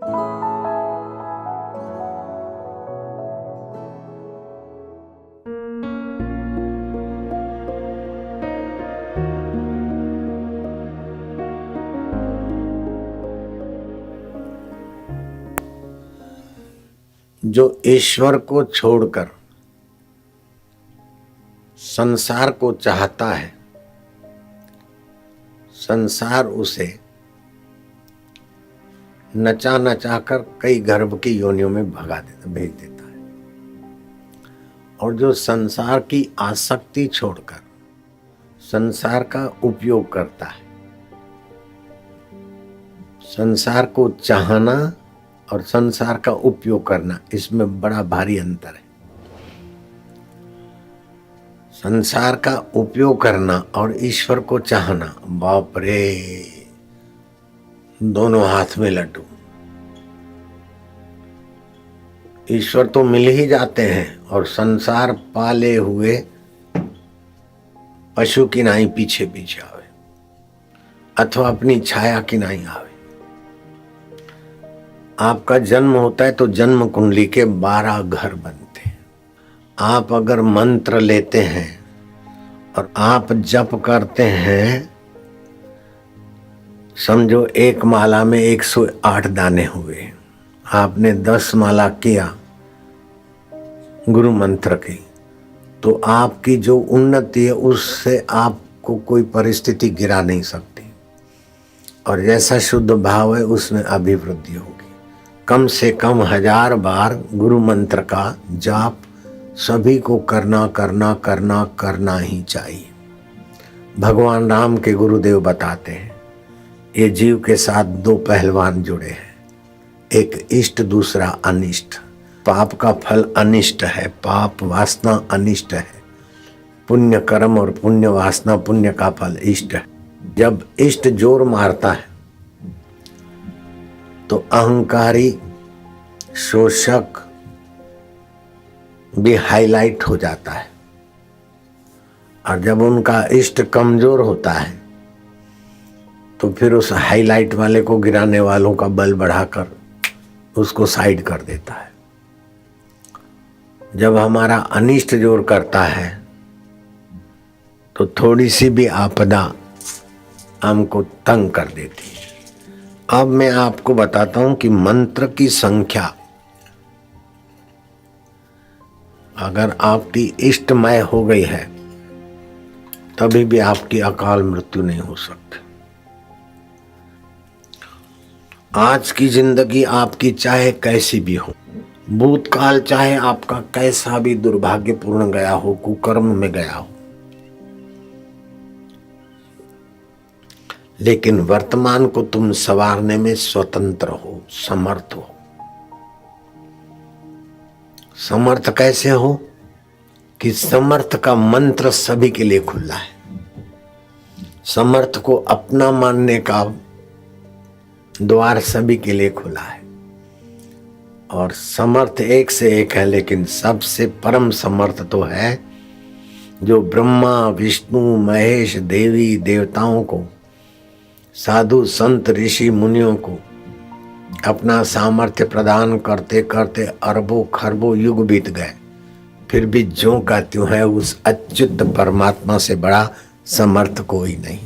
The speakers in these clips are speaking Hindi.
जो ईश्वर को छोड़कर संसार को चाहता है, संसार उसे नचा नचा कर कई गर्भ की योनियों में भेज देता है। और जो संसार की आसक्ति छोड़कर संसार का उपयोग करता है, संसार को चाहना और संसार का उपयोग करना, इसमें बड़ा भारी अंतर है। संसार का उपयोग करना और ईश्वर को चाहना, बाप रे, दोनों हाथ में लड्डू। ईश्वर तो मिल ही जाते हैं और संसार पाले हुए पशु की नाई पीछे पीछे आवे अथवा अपनी छाया की नाई आवे। आपका जन्म होता है तो जन्म कुंडली के 12 घर बनते हैं। आप अगर मंत्र लेते हैं और आप जप करते हैं, समझो एक माला में 108 दाने हुए। आपने 10 माला किया गुरु मंत्र की, तो आपकी जो उन्नति है उससे आपको कोई परिस्थिति गिरा नहीं सकती। और जैसा शुद्ध भाव है उसमें अभिवृद्धि होगी। कम से कम 1000 बार गुरु मंत्र का जाप सभी को करना करना करना करना ही चाहिए। भगवान राम के गुरुदेव बताते हैं, ये जीव के साथ 2 पहलवान जुड़े हैं, एक इष्ट दूसरा अनिष्ट। पाप का फल अनिष्ट है, पाप वासना अनिष्ट है, पुण्य कर्म और पुण्य वासना, पुण्य का फल इष्ट है। जब इष्ट जोर मारता है तो अहंकारी शोषक भी हाईलाइट हो जाता है, और जब उनका इष्ट कमजोर होता है तो फिर उस हाईलाइट वाले को गिराने वालों का बल बढ़ाकर उसको साइड कर देता है। जब हमारा अनिष्ट जोर करता है तो थोड़ी सी भी आपदा हमको तंग कर देती है। अब मैं आपको बताता हूं कि मंत्र की संख्या अगर आपकी इष्टमय हो गई है तभी भी आपकी अकाल मृत्यु नहीं हो सकती। आज की जिंदगी आपकी चाहे कैसी भी हो, भूतकाल चाहे आपका कैसा भी दुर्भाग्यपूर्ण गया हो, कुकर्म में गया हो, लेकिन वर्तमान को तुम संवारने में स्वतंत्र हो, समर्थ हो। समर्थ कैसे हो कि समर्थ का मंत्र सभी के लिए खुला है। समर्थ को अपना मानने का द्वार सभी के लिए खुला है। और समर्थ एक से एक है, लेकिन सबसे परम समर्थ तो है जो ब्रह्मा विष्णु महेश देवी देवताओं को, साधु संत ऋषि मुनियों को अपना सामर्थ्य प्रदान करते करते अरबों खरबों युग बीत गए, फिर भी ज्यों का त्यों है। उस अच्युत परमात्मा से बड़ा समर्थ कोई नहीं।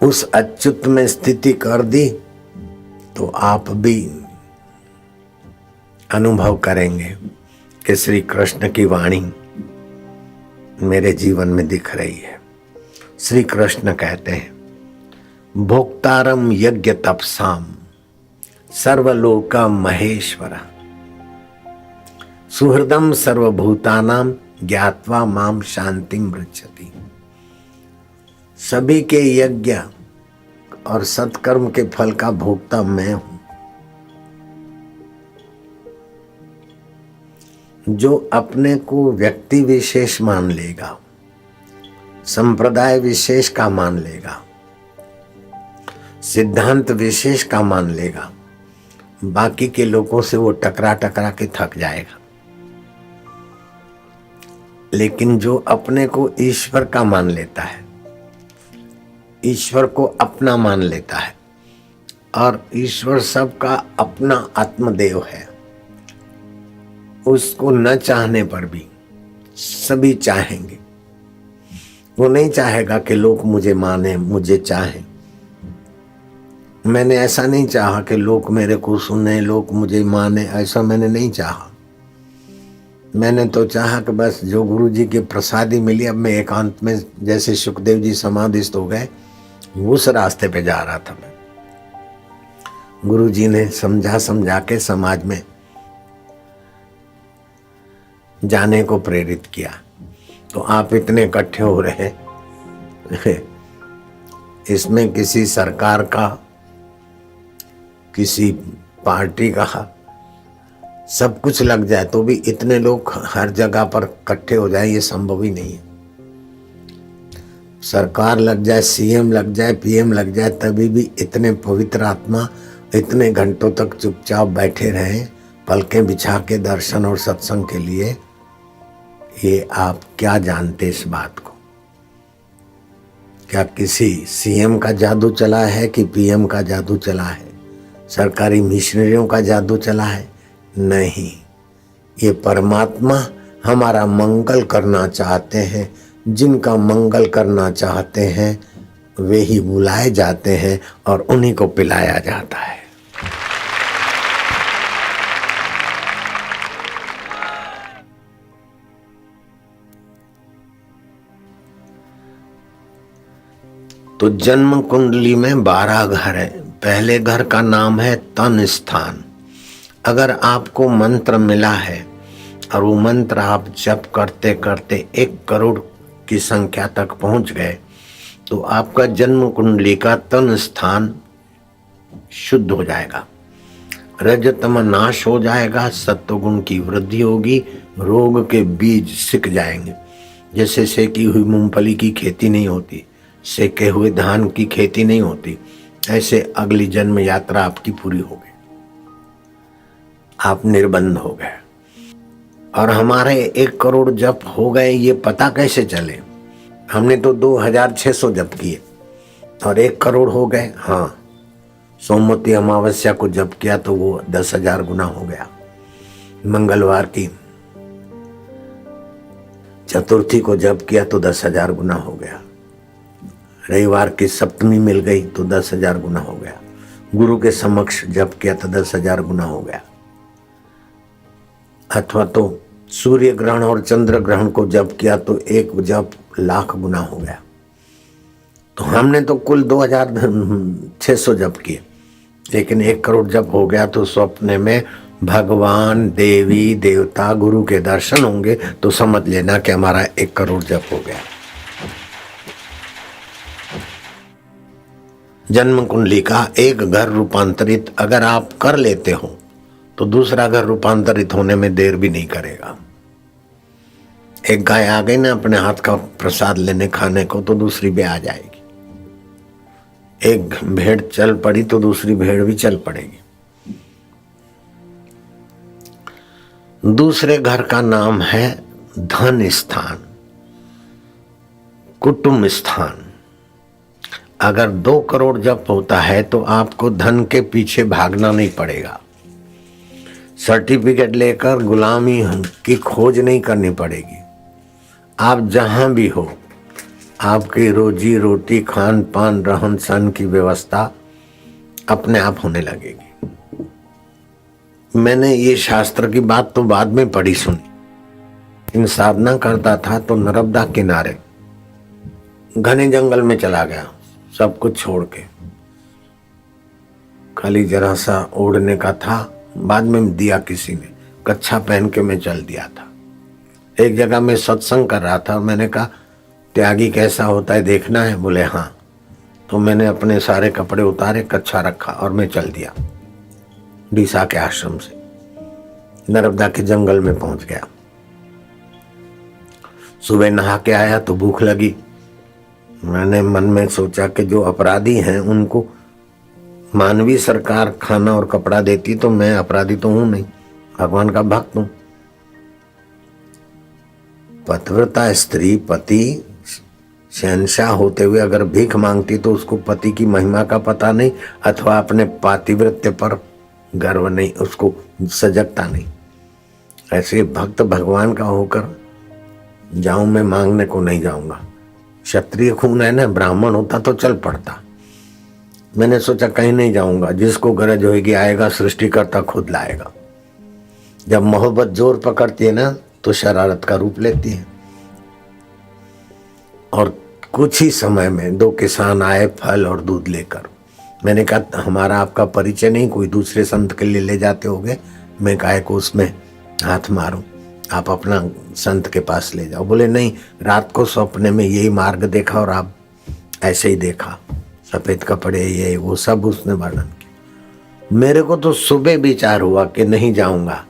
उस अच्युत में स्थिति कर दी तो आप भी अनुभव करेंगे कि श्री कृष्ण की वाणी मेरे जीवन में दिख रही है। श्री कृष्ण कहते हैं, भोक्तारम यज्ञ तपसाम सर्वलोका महेश्वर सुहृदम सर्वभूतानाम ज्ञात्वा माम शांतिम पृच्छति। सभी के यज्ञ और सत्कर्म के फल का भोक्ता मैं हूं। जो अपने को व्यक्ति विशेष मान लेगा, संप्रदाय विशेष का मान लेगा, सिद्धांत विशेष का मान लेगा, बाकी के लोगों से वो टकरा टकरा के थक जाएगा। लेकिन जो अपने को ईश्वर का मान लेता है, ईश्वर को अपना मान लेता है, और ईश्वर सबका अपना आत्मदेव है। उसको न चाहने पर भी सभी चाहेंगे। वो नहीं चाहेगा कि लोग मुझे माने, मुझे चाहें। मैंने ऐसा नहीं चाहा कि लोग मेरे को सुने, लोग मुझे माने, ऐसा मैंने नहीं चाहा। मैंने तो चाहा कि बस जो गुरु जी की प्रसादी मिली, अब मैं एकांत में, जैसे सुखदेव जी समाधिस्थ हो गए, उस रास्ते पे जा रहा था मैं। गुरु जी ने समझा के समाज में जाने को प्रेरित किया। तो आप इतने इकट्ठे हो रहे, इसमें किसी सरकार का, किसी पार्टी का सब कुछ लग जाए तो भी इतने लोग हर जगह पर इकट्ठे हो जाए, ये संभव ही नहीं है। सरकार लग जाए, सीएम लग जाए, पीएम लग जाए, तभी भी इतने पवित्र आत्मा इतने घंटों तक चुपचाप बैठे रहें, पलकें बिछा के दर्शन और सत्संग के लिए। ये आप क्या जानते इस बात को? क्या किसी सीएम का जादू चला है कि पीएम का जादू चला है? सरकारी मिशनरियों का जादू चला है? नहीं, ये परमात्मा हमारा मंगल करना चाहते हैं। जिनका मंगल करना चाहते हैं वे ही बुलाए जाते हैं और उन्हीं को पिलाया जाता है। तो जन्म कुंडली में 12 घर है। पहले घर का नाम है तन स्थान। अगर आपको मंत्र मिला है और वो मंत्र आप जप करते करते 1 करोड़ की संख्या तक पहुंच गए, तो आपका जन्म कुंडली का तन स्थान शुद्ध हो जाएगा, रजतम नाश हो जाएगा, सत्वगुण की वृद्धि होगी, रोग के बीज सिक जाएंगे। जैसे सेकी हुई मूंगफली की खेती नहीं होती, सेके हुए धान की खेती नहीं होती, ऐसे अगली जन्म यात्रा आपकी पूरी हो गई, आप निर्बंध हो गए। और हमारे 1 करोड़ जप हो गए, ये पता कैसे चले? हमने तो 2600 जप किए और 1 करोड़ हो गए। हाँ, सोमवती अमावस्या को जप किया तो वो 10,000 गुना हो गया। मंगलवार की चतुर्थी को जप किया तो 10,000 गुना हो गया। रविवार की सप्तमी मिल गई तो 10,000 गुना हो गया। गुरु के समक्ष जप किया तो 10,000 गुना हो गया। अथवा तो सूर्य ग्रहण और चंद्र ग्रहण को जप किया तो 1 जप लाख गुना हो गया। तो हमने तो कुल 2600 जप किए, लेकिन 1 करोड़ जप हो गया। तो स्वप्न में भगवान, देवी देवता, गुरु के दर्शन होंगे तो समझ लेना कि हमारा 1 करोड़ जप हो गया। जन्म कुंडली का 1 घर रूपांतरित अगर आप कर लेते हो तो दूसरा घर रूपांतरित होने में देर भी नहीं करेगा। एक गाय आ गई ना अपने हाथ का प्रसाद लेने खाने को, तो दूसरी भी आ जाएगी। एक भेड़ चल पड़ी तो दूसरी भेड़ भी चल पड़ेगी। दूसरे घर का नाम है धन स्थान, कुटुंब स्थान। अगर 2 करोड़ जप होता है तो आपको धन के पीछे भागना नहीं पड़ेगा, सर्टिफिकेट लेकर गुलामी की खोज नहीं करनी पड़ेगी। आप जहां भी हो, आपकी रोजी रोटी, खान पान, रहन सहन की व्यवस्था अपने आप होने लगेगी। मैंने ये शास्त्र की बात तो बाद में पढ़ी सुनी। इन साधना करता था तो नर्मदा किनारे घने जंगल में चला गया, सब कुछ छोड़ के। खाली जरा सा ओढ़ने का था, बाद में दिया किसी ने, कच्छा पहन के मैं चल दिया था। एक जगह मैं सत्संग कर रहा था, मैंने कहा त्यागी कैसा होता है देखना है? बोले हाँ। तो मैंने अपने सारे कपड़े उतारे, कच्छा रखा और मैं चल दिया डीसा के आश्रम से। नर्मदा के जंगल में पहुंच गया। सुबह नहा के आया तो भूख लगी। मैंने मन में सोचा कि जो अपराधी हैं उनको मानवीय सरकार खाना और कपड़ा देती तो मैं अपराधी तो हूं नहीं, भगवान का भक्त हूं। पतिव्रता स्त्री पति शहंशाह होते हुए अगर भीख मांगती तो उसको पति की महिमा का पता नहीं, अथवा अपने पातिव्रत्य पर गर्व नहीं, उसको सजगता नहीं। ऐसे भक्त भगवान का होकर जाऊं मैं मांगने को नहीं जाऊंगा। क्षत्रिय खून है ना, ब्राह्मण होता तो चल पड़ता। मैंने सोचा कहीं नहीं जाऊंगा, जिसको गरज होगी आएगा, सृष्टिकर्ता खुद लाएगा। जब मोहब्बत जोर पकड़ती है ना तो शरारत का रूप लेती है। और कुछ ही समय में 2 किसान आए फल और दूध लेकर। मैंने कहा हमारा आपका परिचय नहीं, कोई दूसरे संत के लिए ले जाते होगे, मैं काहे को उसमें हाथ मारूं, आप अपना संत के पास ले जाओ। बोले नहीं, रात को सपने में यही मार्ग देखा और आप ऐसे ही देखा, सफेद कपड़े ये वो सब उसने वर्णन किया। मेरे को तो सुबह विचार हुआ कि नहीं जाऊंगा,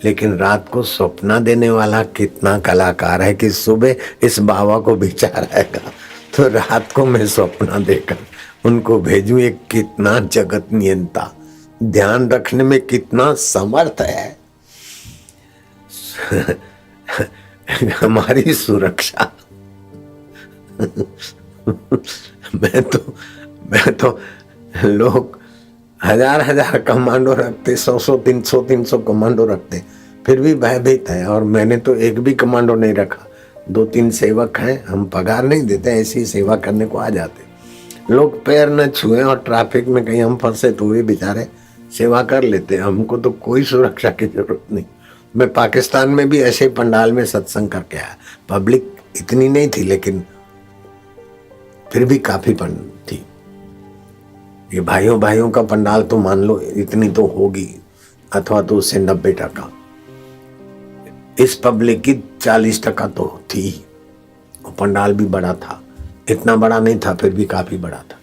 लेकिन रात को सपना देने वाला कितना कलाकार है कि सुबह इस बाबा को विचार आएगा तो रात को मैं सपना देकर उनको भेजूं। ये कितना जगत नियंता, ध्यान रखने में कितना समर्थ है। हमारी सुरक्षा मैं तो लोग हजार कमांडो रखते, 100-300 कमांडो रखते, फिर भी भयभीत है। और मैंने तो एक भी कमांडो नहीं रखा, 2-3 सेवक हैं, हम पगार नहीं देते, ऐसी सेवा करने को आ जाते। लोग पैर न छुए और ट्रैफिक में कहीं हम फंसे तो भी बेचारे सेवा कर लेते, हमको तो कोई सुरक्षा की जरूरत नहीं। मैं पाकिस्तान में भी ऐसे पंडाल में सत्संग करके आया, पब्लिक इतनी नहीं थी लेकिन फिर भी काफी थी। ये भाइयों का पंडाल तो मान लो इतनी तो होगी, अथवा तो उससे 90%। इस पब्लिक की 40% तो थी। और पंडाल भी बड़ा था, इतना बड़ा नहीं था फिर भी काफी बड़ा था।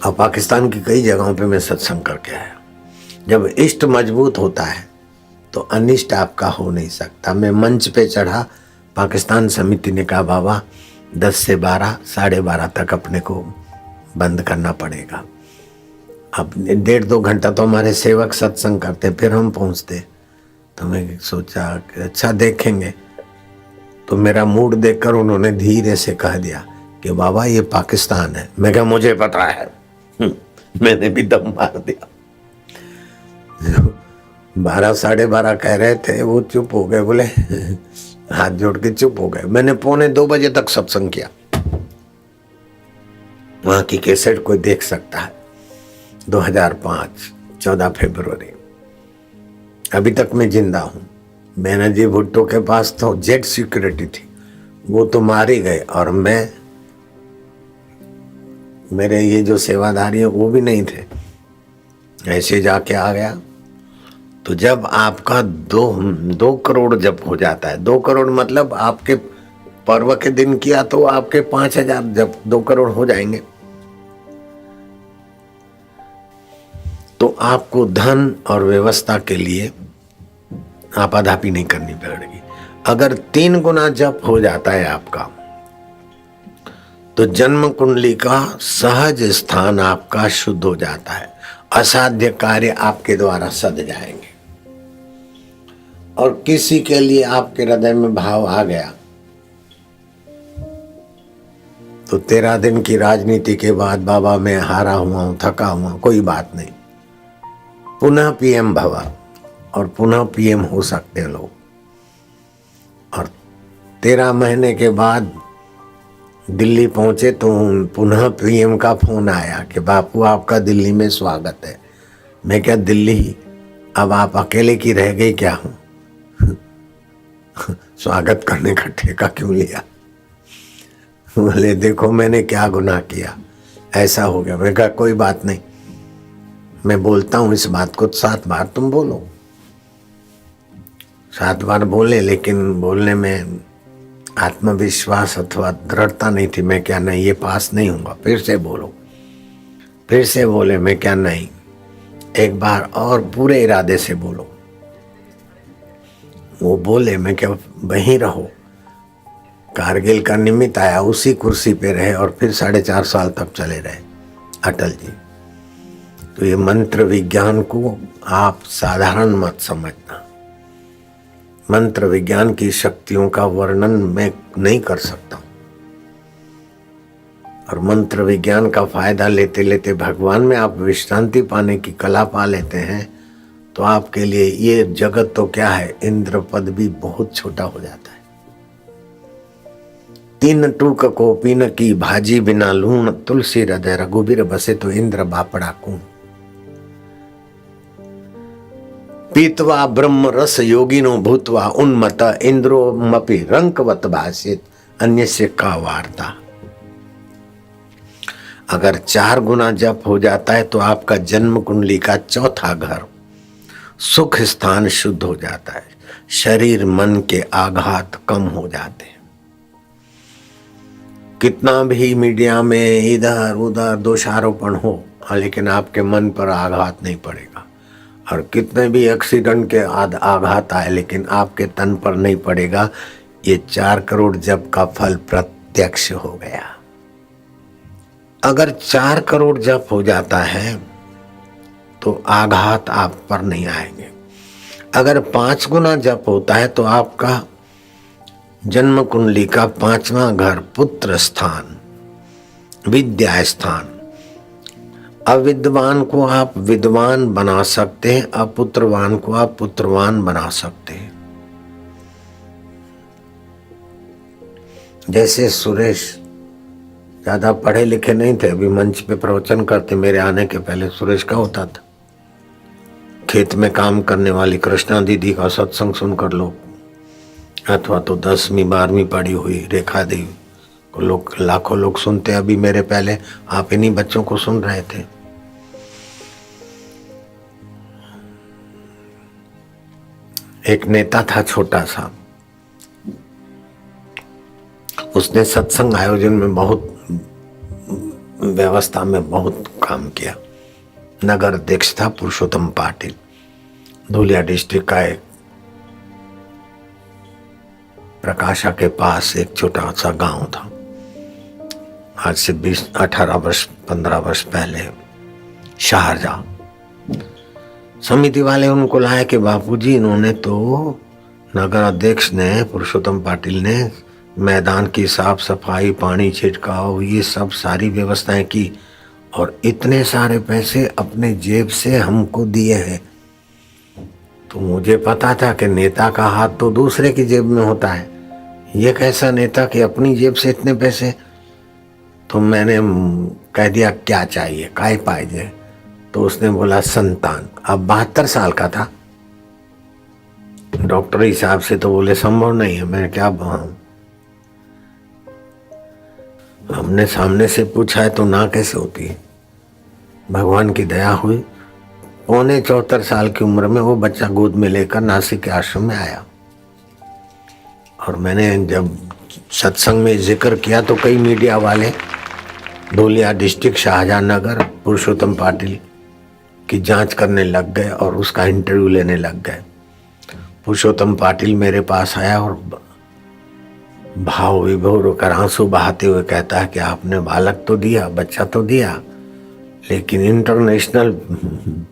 और पाकिस्तान की कई जगहों पे मैं सत्संग करके आया। जब इष्ट मजबूत होता है तो अनिष्ट आपका हो नहीं सकता। मैं मंच पे चढ़ा, पाकिस्तान समिति ने कहा बाबा 10 से 12, 12:30 तक अपने को बंद करना पड़ेगा। अब 1.5-2 घंटा तो हमारे सेवक सत्संग करते, फिर हम पहुंचते। तो मैं सोचा कि अच्छा देखेंगे। तो मेरा मूड देखकर उन्होंने धीरे से कह दिया कि बाबा ये पाकिस्तान है। मैं क्या, मुझे पता है। मैंने भी दम मार दिया। 12, 12:30 कह रहे थे, वो चुप हो गए, बोले हाथ जोड़ के चुप हो गए। मैंने 1:45-2 बजे तक सत्संग किया। वहां की कैसेट कोई देख सकता है। 2005 14 फरवरी। अभी तक मैं जिंदा हूं। बैनर्जी भुट्टो के पास तो जेट सिक्योरिटी थी, वो तो मार ही गए, और मेरे ये जो सेवादारी है वो भी नहीं थे। ऐसे जाके आ गया। तो जब आपका 2 करोड़ जब हो जाता है, 2 करोड़ मतलब आपके पर्व के दिन किया तो आपके 5,000 जब 2 करोड़ हो जाएंगे, तो आपको धन और व्यवस्था के लिए आपाधापी नहीं करनी पड़ेगी। अगर 3 गुना जप हो जाता है आपका, तो जन्म कुंडली का सहज स्थान आपका शुद्ध हो जाता है। असाध्य कार्य आपके द्वारा सद जाएंगे। और किसी के लिए आपके हृदय में भाव आ गया तो 13 दिन की राजनीति के बाद बाबा मैं हारा हुआ हूं, थका हुआ, कोई बात नहीं, पुनः पीएम भवा, और पुनः पीएम हो सकते हैं लोग। और 13 महीने के बाद दिल्ली पहुंचे तो पुनः पीएम का फोन आया कि बापू आपका दिल्ली में स्वागत है। मैं क्या, दिल्ली अब आप अकेले की रह गई क्या हूं? स्वागत करने का ठेका क्यों लिया? बोले देखो मैंने क्या गुनाह किया, ऐसा हो गया। मैं कहा कोई बात नहीं, मैं बोलता हूं इस बात को 7 बार, तुम बोलो। 7 बार बोले, लेकिन बोलने में आत्मविश्वास अथवा दृढ़ता नहीं थी। मैं क्या, नहीं ये पास नहीं होगा। फिर से बोलो, फिर से बोले। मैं क्या, नहीं, एक बार और पूरे इरादे से बोलो। वो बोले। मैं क्या, वहीं रहो। कारगिल का निमित्त आया, उसी कुर्सी पे रहे और फिर 4.5 साल तक चले रहे अटल जी। तो ये मंत्र विज्ञान को आप साधारण मत समझना। मंत्र विज्ञान की शक्तियों का वर्णन मैं नहीं कर सकता, और मंत्र विज्ञान का फायदा लेते लेते भगवान में आप विश्रांति पाने की कला पा लेते हैं, तो आपके लिए ये जगत तो क्या है, इंद्र पद भी बहुत छोटा हो जाता है। 3 टूक को पीन की भाजी बिना लूण, तुलसी हृदय रघुबीर बसे तो इंद्र बापड़ा कूण। पीतवा ब्रह्म रस योगिनो भूतवा उन्मत, इंद्रो मपि रंकवत भाषित अन्यस्य का वार्ता। अगर 4 गुना जप हो जाता है तो आपका जन्म कुंडली का चौथा घर सुख स्थान शुद्ध हो जाता है, शरीर मन के आघात कम हो जाते हैं। कितना भी मीडिया में इधर उधर दोषारोपण हो, लेकिन आपके मन पर आघात नहीं पड़ेगा, और कितने भी एक्सीडेंट के आघात आए लेकिन आपके तन पर नहीं पड़ेगा। ये 4 करोड़ जप का फल प्रत्यक्ष हो गया। अगर 4 करोड़ जप हो जाता है तो आघात आप पर नहीं आएंगे। अगर 5 गुना जप होता है तो आपका जन्म कुंडली का 5वां घर पुत्र स्थान, विद्या स्थान, अविद्वान को आप विद्वान बना सकते हैं, अपुत्रवान को आप पुत्रवान बना सकते हैं। जैसे सुरेश ज्यादा पढ़े लिखे नहीं थे, अभी मंच पे प्रवचन करते, मेरे आने के पहले सुरेश का होता था खेत में काम करने वाली कृष्णा दीदी का सत्संग सुनकर लोग, अथवा तो 10वीं 12वीं पढ़ी हुई रेखा देवी को लोग, लाखों लोग सुनते। अभी मेरे पहले आप इन्हीं बच्चों को सुन रहे थे। एक नेता था छोटा सा, उसने सत्संग आयोजन में बहुत व्यवस्था में बहुत काम किया। नगर अध्यक्ष था पुरुषोत्तम पाटिल, धुलिया डिस्ट्रिक्ट का एक प्रकाशा के पास एक छोटा सा गांव था। आज से 18 वर्ष 15 वर्ष पहले शाहजहां समिति वाले उनको लाए कि बापूजी, इन्होंने तो नगर अध्यक्ष ने पुरुषोत्तम पाटिल ने मैदान की साफ सफाई, पानी छिड़काव, ये सब सारी व्यवस्थाएं की, और इतने सारे पैसे अपने जेब से हमको दिए हैं। तो मुझे पता था कि नेता का हाथ तो दूसरे की जेब में होता है, ये कैसा नेता कि अपनी जेब से इतने पैसे। तो मैंने कह दिया क्या चाहिए, काय पाइजे। तो उसने बोला संतान। अब 72 साल का था, डॉक्टर हिसाब से तो बोले संभव नहीं है। मैं क्या, हमने सामने से पूछा है तो ना कैसे होती है। भगवान की दया हुई, 74 साल की उम्र में वो बच्चा गोद में लेकर नासिक के आश्रम में आया। और मैंने जब सत्संग में जिक्र किया तो कई मीडिया वाले धुलिया डिस्ट्रिक्ट शाहजहांनगर पुरुषोत्तम पाटिल की जांच करने लग गए और उसका इंटरव्यू लेने लग गए। पुरुषोत्तम पाटिल मेरे पास आया और भाव विभोर होकर आंसू बहाते हुए कहता है कि आपने बालक तो दिया, बच्चा तो दिया, लेकिन इंटरनेशनल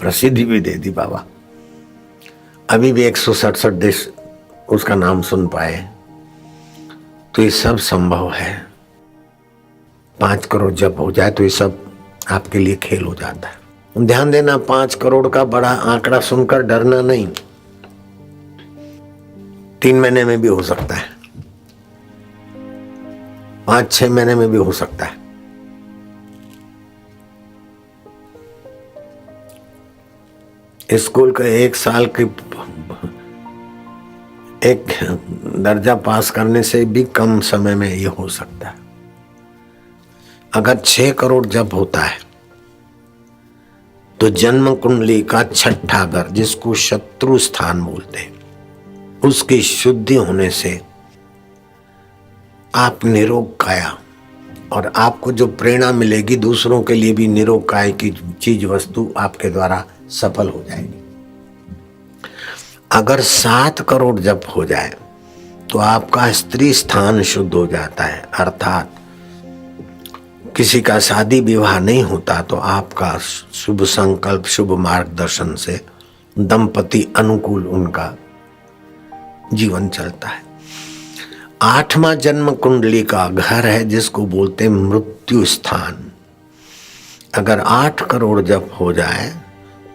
प्रसिद्धि भी दे दी बाबा। अभी भी 167 देश उसका नाम सुन पाए। तो ये सब संभव है। 5 करोड़ जब हो जाए तो ये सब आपके लिए खेल हो जाता है। ध्यान देना, 5 करोड़ का बड़ा आंकड़ा सुनकर डरना नहीं। 3 महीने में भी हो सकता है, 5-6 महीने में भी हो सकता है। स्कूल का 1 साल की एक दर्जा पास करने से भी कम समय में ये हो सकता है। अगर 6 करोड़ जब होता है तो जन्म कुंडली का 6ठा घर, जिसको शत्रु स्थान बोलते हैं, उसकी शुद्धि होने से आप निरोग काया, और आपको जो प्रेरणा मिलेगी दूसरों के लिए भी निरोग काय की चीज वस्तु आपके द्वारा सफल हो जाएगी। अगर 7 करोड़ जप हो जाए तो आपका स्त्री स्थान शुद्ध हो जाता है, अर्थात किसी का शादी विवाह नहीं होता तो आपका शुभ संकल्प, शुभ मार्गदर्शन से दंपति अनुकूल उनका जीवन चलता है। 8वां जन्म कुंडली का घर है जिसको बोलते हैं मृत्यु स्थान। अगर 8 करोड़ जप हो जाए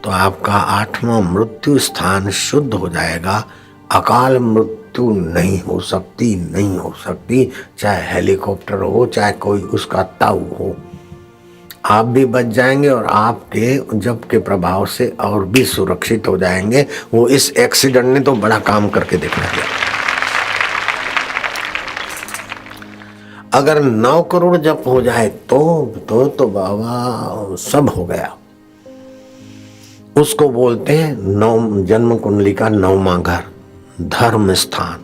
तो आपका 8वां मृत्यु स्थान शुद्ध हो जाएगा। अकाल मृत्यु नहीं हो सकती, नहीं हो सकती, चाहे हेलीकॉप्टर हो, चाहे कोई उसका ताऊ हो, आप भी बच जाएंगे और आपके जप के प्रभाव से और भी सुरक्षित हो जाएंगे। वो इस एक्सीडेंट ने तो बड़ा काम करके दिखा दिया। अगर 9 करोड़ जप हो जाए तो बाबा सब हो गया। उसको बोलते हैं 9 जन्म कुंडली का 9वां घर, धर्म स्थान।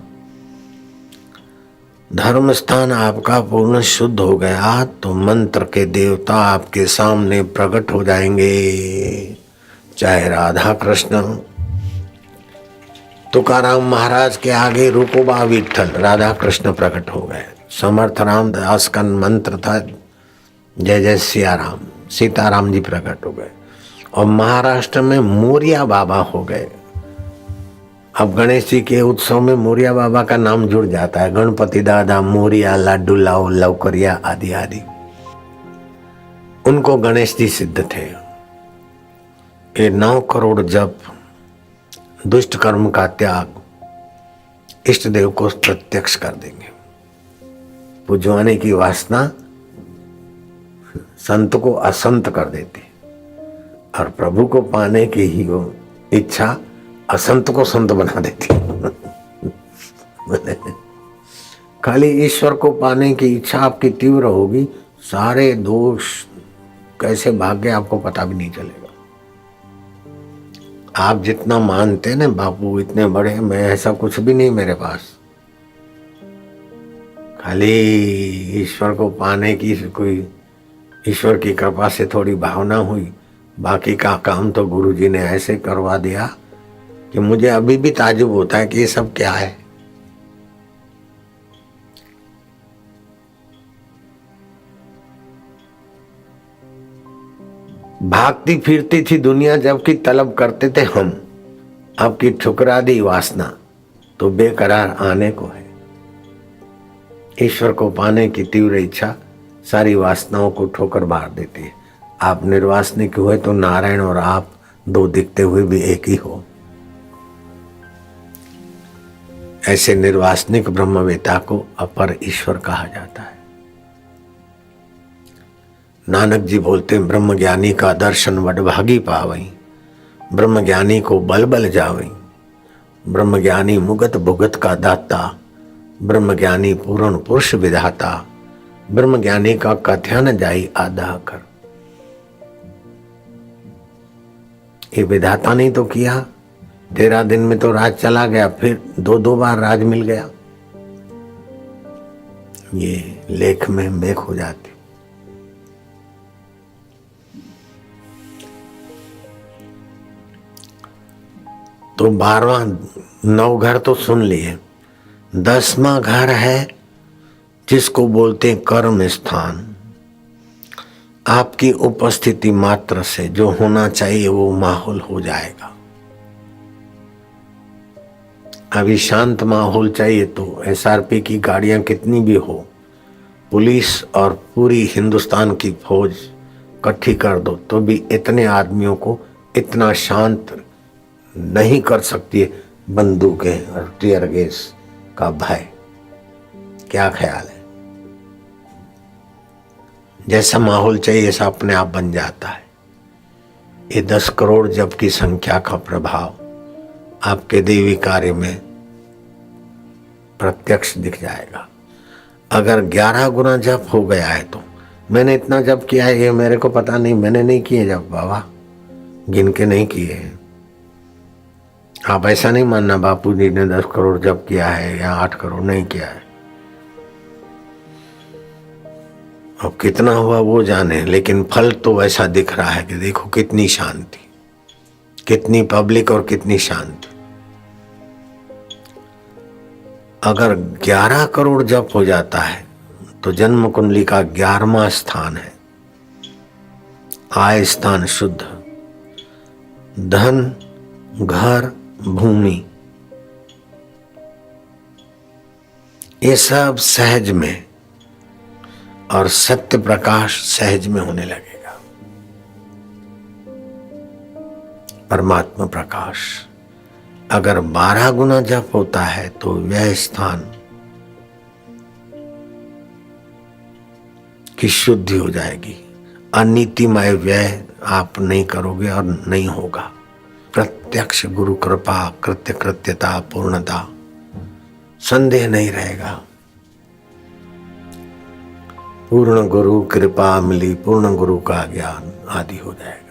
धर्म स्थान आपका पूर्ण शुद्ध हो गया तो मंत्र के देवता आपके सामने प्रकट हो जाएंगे। चाहे राधा कृष्ण, तुकाराम महाराज के आगे रूपोबा विठल, राधा कृष्ण प्रकट हो गए। समर्थ रामदास का मंत्र था जय जय सिया राम, सीताराम जी प्रकट हो गए। और महाराष्ट्र में मोरिया बाबा हो गए। अब गणेश जी के उत्सव में मोरिया बाबा का नाम जुड़ जाता है। गणपति दादा मोरिया, लाडू लाओ, लवकरिया आदि आदि। उनको गणेश जी सिद्ध थे। ये 9 करोड़ जप, दुष्ट कर्म का त्याग इष्ट देव को प्रत्यक्ष कर देंगे। पुजवाने की वासना संत को असंत कर देती और प्रभु को पाने की ही वो इच्छा असंत को संत बना देती। खाली ईश्वर को पाने की इच्छा आपकी तीव्र होगी, सारे दोष कैसे भाग गए आपको पता भी नहीं चलेगा। आप जितना मानते हैं ना बापू इतने बड़े, मैं ऐसा कुछ भी नहीं मेरे पास। खाली ईश्वर को पाने की कोई ईश्वर की कृपा से थोड़ी भावना हुई, बाकी का काम तो गुरु जी ने ऐसे करवा दिया कि मुझे अभी भी ताजुब होता है कि ये सब क्या है। भागती फिरती थी दुनिया जबकि तलब करते थे हम, अब की ठुकरा दी वासना तो बेकरार आने को है। ईश्वर को पाने की तीव्र इच्छा सारी वासनाओं को ठोकर मार देती है। आप निर्वासनिक हुए तो नारायण और आप 2 दिखते हुए भी एक ही हो। ऐसे निर्वासनिक ब्रह्मवेता को अपर ईश्वर कहा जाता है। नानक जी बोलते हैं ब्रह्म ज्ञानी का दर्शन वडभागी पावई, ब्रह्म ज्ञानी को बल बल जावई, ब्रह्म ज्ञानी मुगत भुगत का दाता, ब्रह्म ज्ञानी पूर्ण पुरुष विधाता, ब्रह्म ज्ञानी का कथ्या न जाई आधा कर। ये विधाता नहीं तो किया, 13 दिन में तो राज चला गया, फिर 2 बार राज मिल गया। ये लेख में मेख हो जाती। तो 12वां 9 घर तो सुन लिए। 10वां घर है जिसको बोलते हैं कर्म स्थान। आपकी उपस्थिति मात्र से जो होना चाहिए वो माहौल हो जाएगा। अभी शांत माहौल चाहिए तो एसआरपी की गाड़ियां कितनी भी हो, पुलिस और पूरी हिंदुस्तान की फौज इकट्ठी कर दो तो भी इतने आदमियों को इतना शांत नहीं कर सकती है बंदूकें और टीयर गैस का भय। क्या ख्याल है? जैसा माहौल चाहिए ऐसा अपने आप बन जाता है। ये 10 करोड़ जप की संख्या का प्रभाव आपके देवी कार्य में प्रत्यक्ष दिख जाएगा। अगर 11 गुना जप हो गया है तो मैंने इतना जप किया है ये मेरे को पता नहीं, मैंने नहीं किए जप बाबा, गिन के नहीं किए हैं। आप ऐसा नहीं मानना बापू जी ने 10 करोड़ जप किया है या 8 करोड़ नहीं किया है। अब कितना हुआ वो जाने, लेकिन फल तो वैसा दिख रहा है कि देखो कितनी शांति, कितनी पब्लिक और कितनी शांति। अगर 11 करोड़ जप हो जाता है तो जन्म कुंडली का 11वां स्थान है आय स्थान शुद्ध, धन, घर, भूमि, ये सब सहज में और सत्य प्रकाश सहज में होने लगेगा। परमात्मा प्रकाश अगर 12 गुना जप होता है तो व्यय स्थान की शुद्धि हो जाएगी। अनीतिमय व्यय आप नहीं करोगे और नहीं होगा। प्रत्यक्ष गुरु कृपा, कृत्य कृत्यता, पूर्णता, संदेह नहीं रहेगा। पूर्ण गुरु कृपा मिली, पूर्ण गुरु का ज्ञान आदि हो जाएगा।